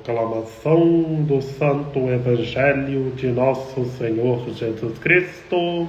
Proclamação do Santo Evangelho de Nosso Senhor Jesus Cristo,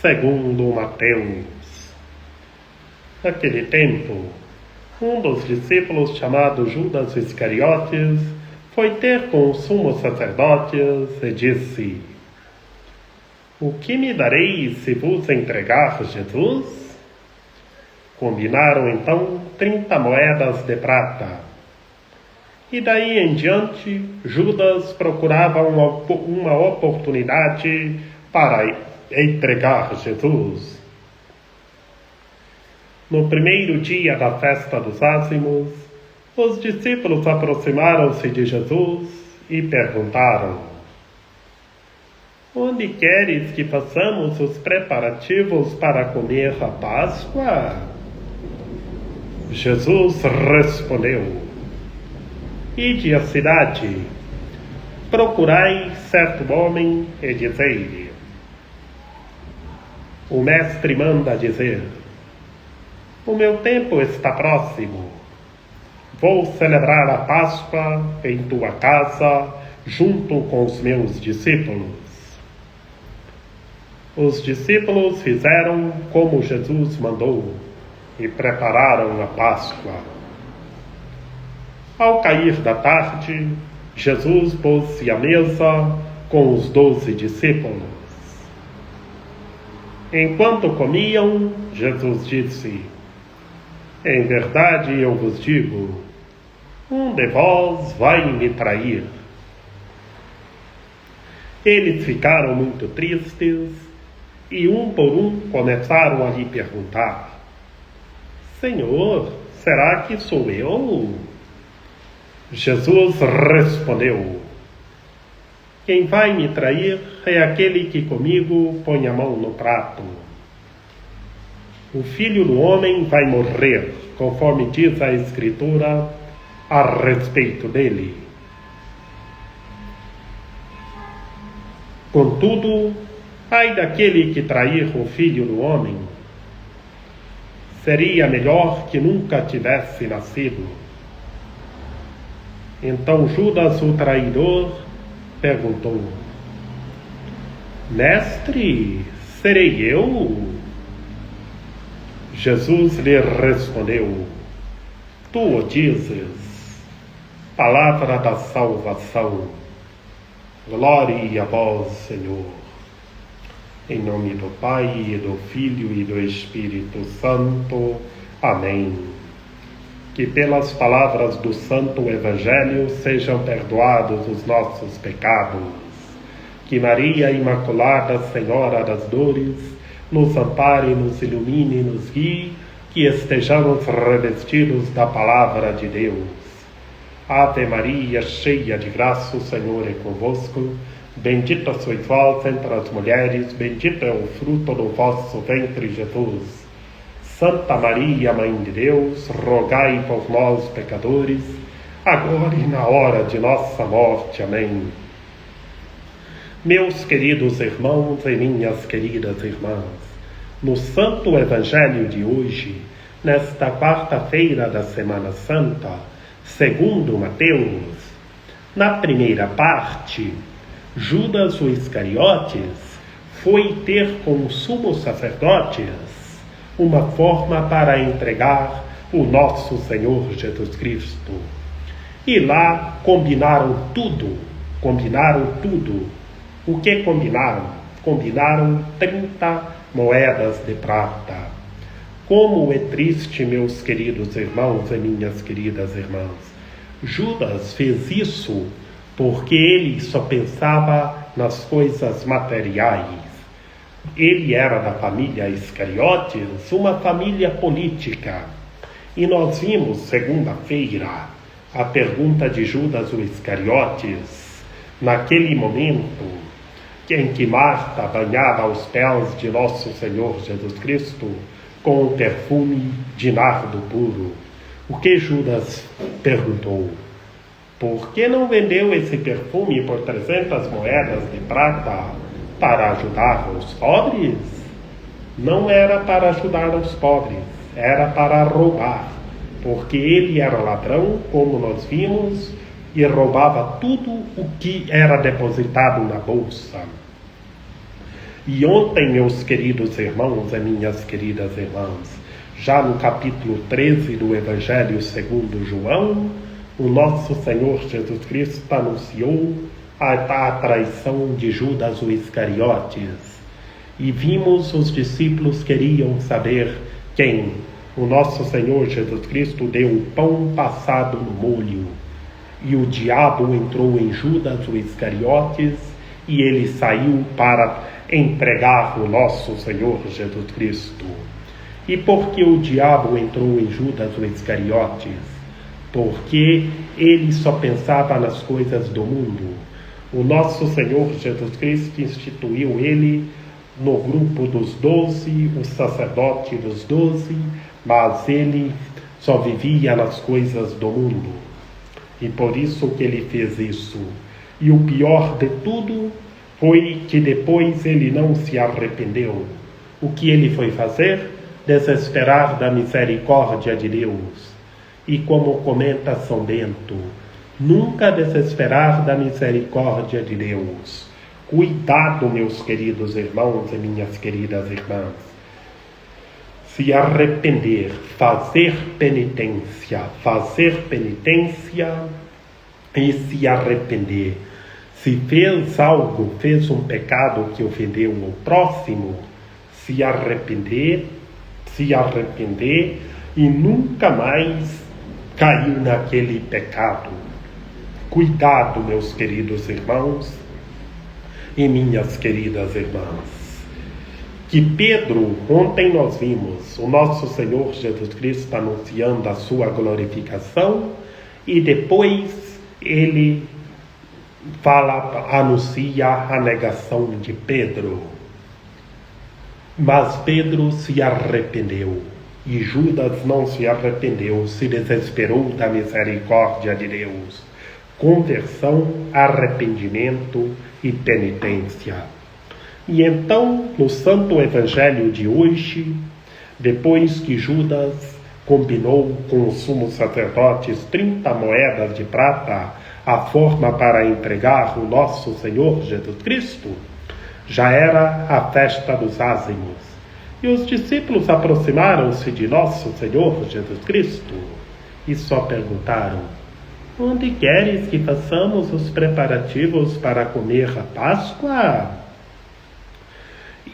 segundo Mateus. Naquele tempo, um dos discípulos, chamado Judas Iscariotes, foi ter com os sumos sacerdotes e disse: "O que me dareis se vos entregar Jesus?" Combinaram então 30 moedas de prata. E daí em diante, Judas procurava uma oportunidade para entregar Jesus. No primeiro dia da festa dos ázimos, os discípulos aproximaram-se de Jesus e perguntaram: "Onde queres que façamos os preparativos para comer a Páscoa?" Jesus respondeu: "Ide à cidade, procurai certo homem e dizei-lhe: o mestre manda dizer: o meu tempo está próximo. Vou celebrar a Páscoa em tua casa, junto com os meus discípulos." Os discípulos fizeram como Jesus mandou e prepararam a Páscoa. Ao cair da tarde, Jesus pôs-se à mesa com os 12 discípulos. Enquanto comiam, Jesus disse: "Em verdade eu vos digo, um de vós vai me trair." Eles ficaram muito tristes e um por um começaram a lhe perguntar: "Senhor, será que sou eu?" Jesus respondeu: "Quem vai me trair é aquele que comigo põe a mão no prato. O Filho do Homem vai morrer, conforme diz a Escritura a respeito dele. Contudo, ai daquele que trair o Filho do Homem. Seria melhor que nunca tivesse nascido." Então Judas, o traidor, perguntou: "Mestre, serei eu?" Jesus lhe respondeu: "Tu o dizes." Palavra da salvação. Glória a vós, Senhor. Em nome do Pai, e do Filho, e do Espírito Santo. Amém. Que pelas palavras do Santo Evangelho sejam perdoados os nossos pecados. Que Maria Imaculada, Senhora das Dores, nos ampare, nos ilumine e nos guie, que estejamos revestidos da Palavra de Deus. Ave Maria, cheia de graça, o Senhor é convosco. Bendita sois vós entre as mulheres, bendito é o fruto do vosso ventre, Jesus. Santa Maria, Mãe de Deus, rogai por nós, pecadores, agora e na hora de nossa morte. Amém. Meus queridos irmãos e minhas queridas irmãs, no Santo Evangelho de hoje, nesta quarta-feira da Semana Santa, segundo Mateus, na primeira parte, Judas o Iscariotes foi ter com os sumos sacerdotes uma forma para entregar o nosso Senhor Jesus Cristo. E lá combinaram tudo. O que combinaram? Combinaram 30 moedas de prata. Como é triste, meus queridos irmãos e minhas queridas irmãs. Judas fez isso porque ele só pensava nas coisas materiais. Ele era da família Iscariotes, uma família política. E nós vimos, segunda-feira, a pergunta de Judas o Iscariotes, naquele momento em que Marta banhava os pés de nosso Senhor Jesus Cristo com o perfume de nardo puro. O que Judas perguntou? Por que não vendeu esse perfume por 300 moedas de prata para ajudar os pobres? Não era para ajudar os pobres, era para roubar, porque ele era ladrão, como nós vimos, e roubava tudo o que era depositado na bolsa. E ontem, meus queridos irmãos e minhas queridas irmãs, já no capítulo 13 do Evangelho segundo João, o nosso Senhor Jesus Cristo anunciou a traição de Judas o Iscariotes. E vimos os discípulos queriam saber quem. O nosso Senhor Jesus Cristo deu o pão passado no molho. E o diabo entrou em Judas o Iscariotes e ele saiu para entregar o nosso Senhor Jesus Cristo. E por que o diabo entrou em Judas o Iscariotes? Porque ele só pensava nas coisas do mundo. O nosso Senhor Jesus Cristo instituiu ele no grupo dos 12, o sacerdote dos 12, mas ele só vivia nas coisas do mundo. E por isso que ele fez isso. E o pior de tudo foi que depois ele não se arrependeu. O que ele foi fazer? Desesperar da misericórdia de Deus. E como comenta São Bento, nunca desesperar da misericórdia de Deus. Cuidado, meus queridos irmãos e minhas queridas irmãs. Se arrepender, fazer penitência e se arrepender. Se fez algo, fez um pecado que ofendeu o próximo, se arrepender e nunca mais cair naquele pecado. Cuidado, meus queridos irmãos e minhas queridas irmãs. Que Pedro, ontem nós vimos o nosso Senhor Jesus Cristo anunciando a sua glorificação e depois ele anuncia a negação de Pedro. Mas Pedro se arrependeu e Judas não se arrependeu, se desesperou da misericórdia de Deus. Conversão, arrependimento e penitência. E então, no Santo Evangelho de hoje, depois que Judas combinou com os sumos sacerdotes 30 moedas de prata, a forma para entregar o nosso Senhor Jesus Cristo, já era a festa dos ázimos. E os discípulos aproximaram-se de nosso Senhor Jesus Cristo e só perguntaram: onde queres que façamos os preparativos para comer a Páscoa?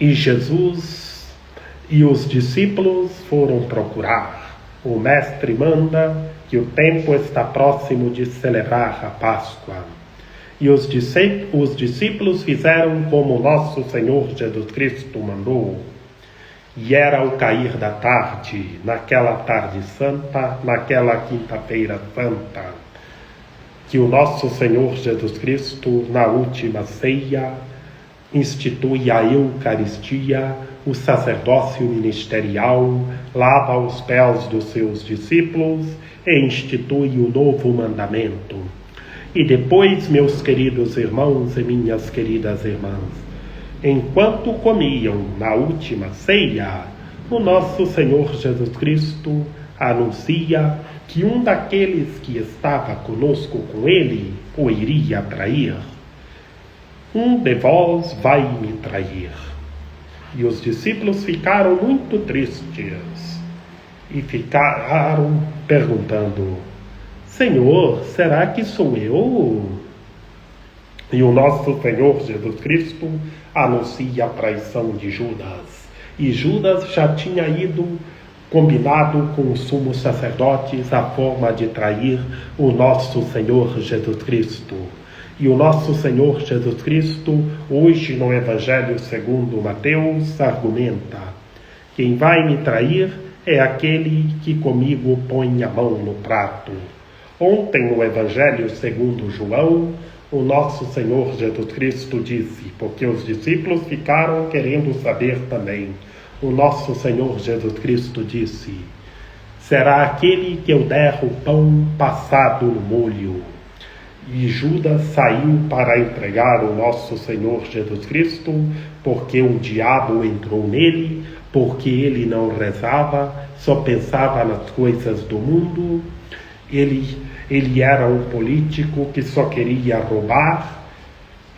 E Jesus e os discípulos foram procurar. O Mestre manda que o tempo está próximo de celebrar a Páscoa. E os discípulos fizeram como nosso Senhor Jesus Cristo mandou. E era o cair da tarde, naquela tarde santa, naquela quinta-feira santa, que o nosso Senhor Jesus Cristo, na última ceia, institui a Eucaristia, o sacerdócio ministerial, lava os pés dos seus discípulos e institui o novo mandamento. E depois, meus queridos irmãos e minhas queridas irmãs, enquanto comiam na última ceia, o nosso Senhor Jesus Cristo anuncia que um daqueles que estava conosco com ele o iria trair. Um de vós vai me trair. E os discípulos ficaram muito tristes e ficaram perguntando: Senhor, será que sou eu? E o nosso Senhor Jesus Cristo anuncia a traição de Judas. E Judas já tinha ido combinado com os sumos sacerdotes a forma de trair o nosso Senhor Jesus Cristo. E o nosso Senhor Jesus Cristo, hoje no Evangelho segundo Mateus, argumenta: quem vai me trair é aquele que comigo põe a mão no prato. Ontem no Evangelho segundo João, o nosso Senhor Jesus Cristo disse, porque os discípulos ficaram querendo saber também, o nosso Senhor Jesus Cristo disse: será aquele que eu der o pão passado no molho. E Judas saiu para entregar o nosso Senhor Jesus Cristo, porque o diabo entrou nele, porque ele não rezava, só pensava nas coisas do mundo. Ele Ele era um político que só queria roubar,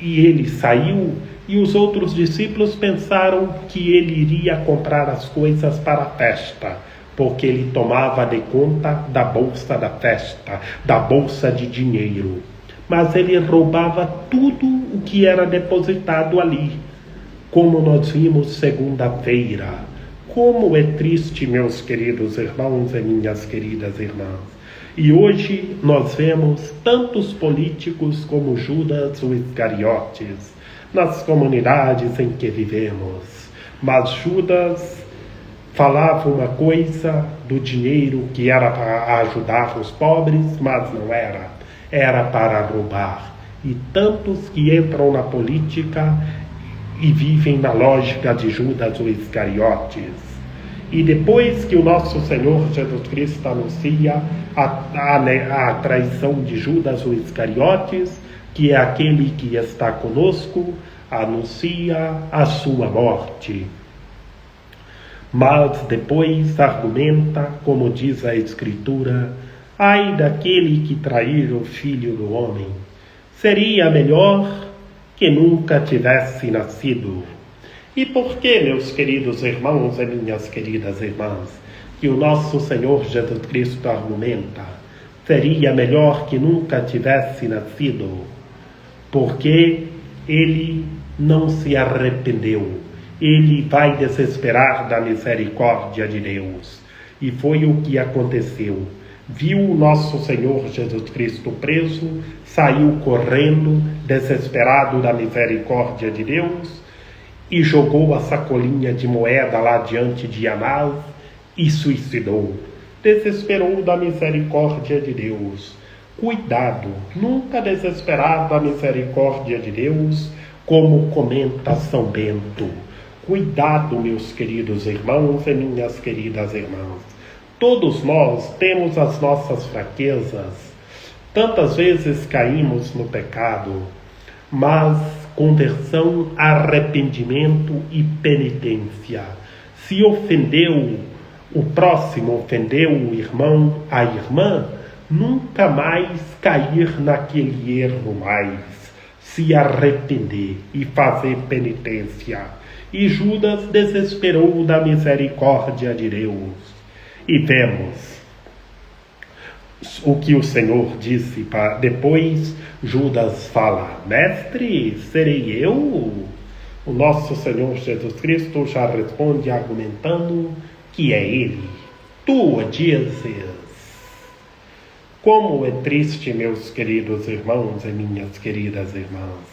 e ele saiu, e os outros discípulos pensaram que ele iria comprar as coisas para a festa, porque ele tomava de conta da bolsa da festa, da bolsa de dinheiro. Mas ele roubava tudo o que era depositado ali, como nós vimos segunda-feira. Como é triste, meus queridos irmãos e minhas queridas irmãs. E hoje nós vemos tantos políticos como Judas o Iscariotes nas comunidades em que vivemos. Mas Judas falava uma coisa do dinheiro que era para ajudar os pobres, mas não era. Era para roubar. E tantos que entram na política e vivem na lógica de Judas o Iscariotes. E depois que o nosso Senhor Jesus Cristo anuncia a traição de Judas o Iscariotes, que é aquele que está conosco, anuncia a sua morte. Mas depois argumenta, como diz a Escritura, ai daquele que trair o Filho do Homem, seria melhor que nunca tivesse nascido. E por que, meus queridos irmãos e minhas queridas irmãs, que o nosso Senhor Jesus Cristo argumenta, seria melhor que nunca tivesse nascido? Porque ele não se arrependeu. Ele vai desesperar da misericórdia de Deus. E foi o que aconteceu. Viu o nosso Senhor Jesus Cristo preso, saiu correndo, desesperado da misericórdia de Deus, e jogou a sacolinha de moeda lá diante de Anás e suicidou. Desesperou da misericórdia de Deus. Cuidado, nunca desesperar da misericórdia de Deus, como comenta São Bento. Cuidado, meus queridos irmãos e minhas queridas irmãs. Todos nós temos as nossas fraquezas. Tantas vezes caímos no pecado, mas conversão, arrependimento e penitência. Se ofendeu o próximo, ofendeu o irmão, a irmã, nunca mais cair naquele erro mais. Se arrepender e fazer penitência. E Judas desesperou da misericórdia de Deus. E vemos o que o Senhor disse para depois. Judas fala: mestre, serei eu? O nosso Senhor Jesus Cristo já responde argumentando que é ele. Tu o dizes. Como é triste, meus queridos irmãos e minhas queridas irmãs.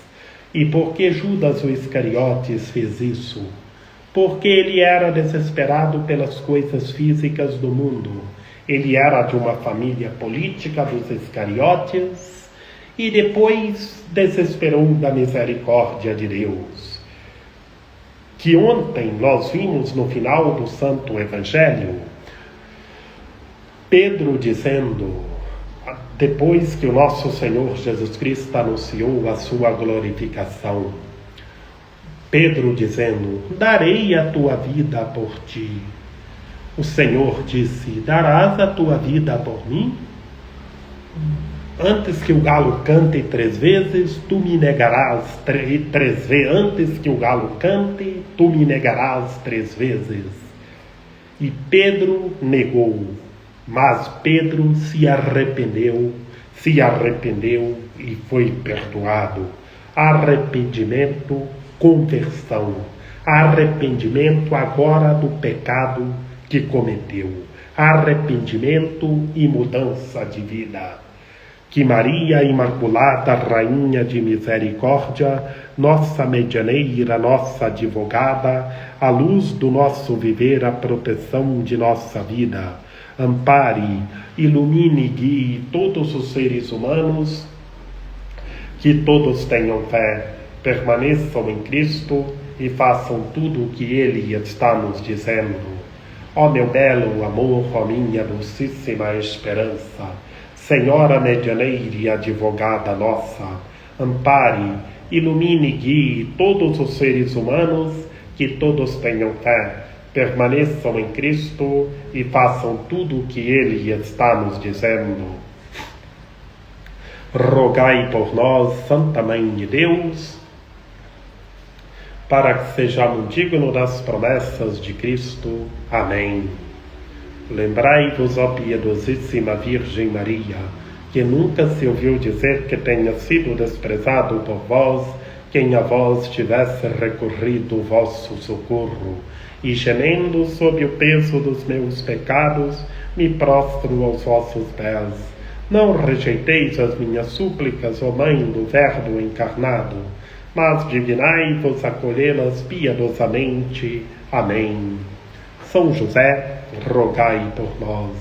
E por que Judas o Iscariotes fez isso? Porque ele era desesperado pelas coisas físicas do mundo. Ele era de uma família política dos Iscariotes e depois desesperou da misericórdia de Deus. Que ontem nós vimos no final do Santo Evangelho, Pedro dizendo, depois que o nosso Senhor Jesus Cristo anunciou a sua glorificação, Pedro dizendo: darei a tua vida por ti. O Senhor disse: darás a tua vida por mim? Antes que o galo cante 3 vezes, tu me negarás 3 vezes. Antes que o galo cante, tu me negarás 3 vezes. E Pedro negou, mas Pedro se arrependeu e foi perdoado. Arrependimento, conversão. Arrependimento agora do pecado que cometeu. Arrependimento e mudança de vida. Que Maria Imaculada, Rainha de Misericórdia, nossa medianeira, nossa advogada, a luz do nosso viver, a proteção de nossa vida, ampare, ilumine e guie todos os seres humanos, que todos tenham fé, permaneçam em Cristo e façam tudo o que Ele está nos dizendo. Ó meu belo amor, ó minha dulcíssima esperança, Senhora medianeira e advogada nossa, ampare, ilumine e guie todos os seres humanos, que todos tenham fé, permaneçam em Cristo e façam tudo o que Ele está nos dizendo. rogai por nós, Santa Mãe de Deus, para que sejamos dignos das promessas de Cristo. Amém. Lembrai-vos, ó piedosíssima Virgem Maria, que nunca se ouviu dizer que tenha sido desprezado por vós quem a vós tivesse recorrido o vosso socorro, e gemendo sob o peso dos meus pecados, me prostro aos vossos pés. Não rejeiteis as minhas súplicas, ó Mãe do Verbo encarnado, mas dignai-vos acolhê-las piedosamente. Amém. São José, rogai por nós.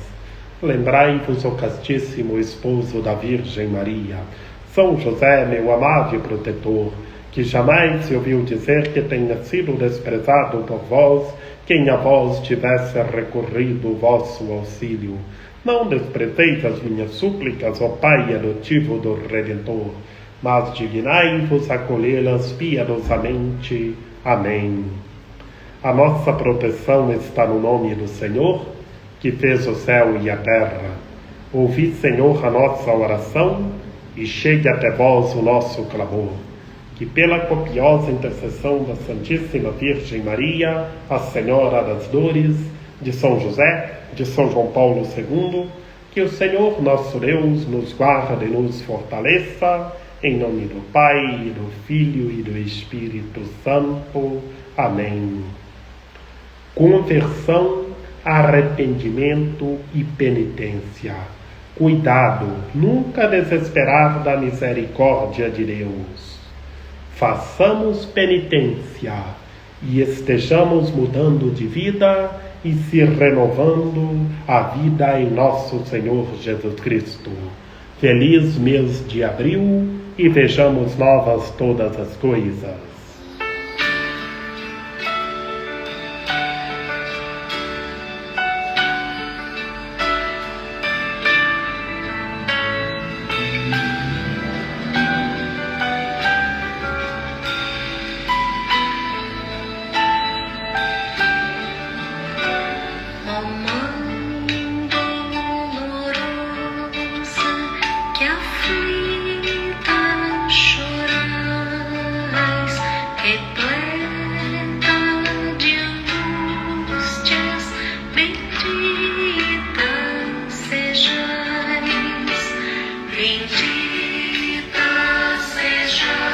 Lembrai-vos, ó castíssimo esposo da Virgem Maria. São José, meu amável protetor, que jamais se ouviu dizer que tenha sido desprezado por vós quem a vós tivesse recorrido o vosso auxílio. Não desprezeis as minhas súplicas, ó Pai adotivo do Redentor, mas dignai-vos acolhê-las piedosamente. Amém. A nossa proteção está no nome do Senhor, que fez o céu e a terra. Ouvi, Senhor, a nossa oração, e chegue até vós o nosso clamor. Que pela copiosa intercessão da Santíssima Virgem Maria, a Senhora das Dores, de São José, de São João Paulo II, que o Senhor nosso Deus nos guarde e nos fortaleça, em nome do Pai, e do Filho e do Espírito Santo. Amém. Conversão, arrependimento e penitência. Cuidado, nunca desesperar da misericórdia de Deus. Façamos penitência e estejamos mudando de vida e se renovando a vida em nosso Senhor Jesus Cristo. Feliz mês de abril e vejamos novas todas as coisas. Bendita sejais.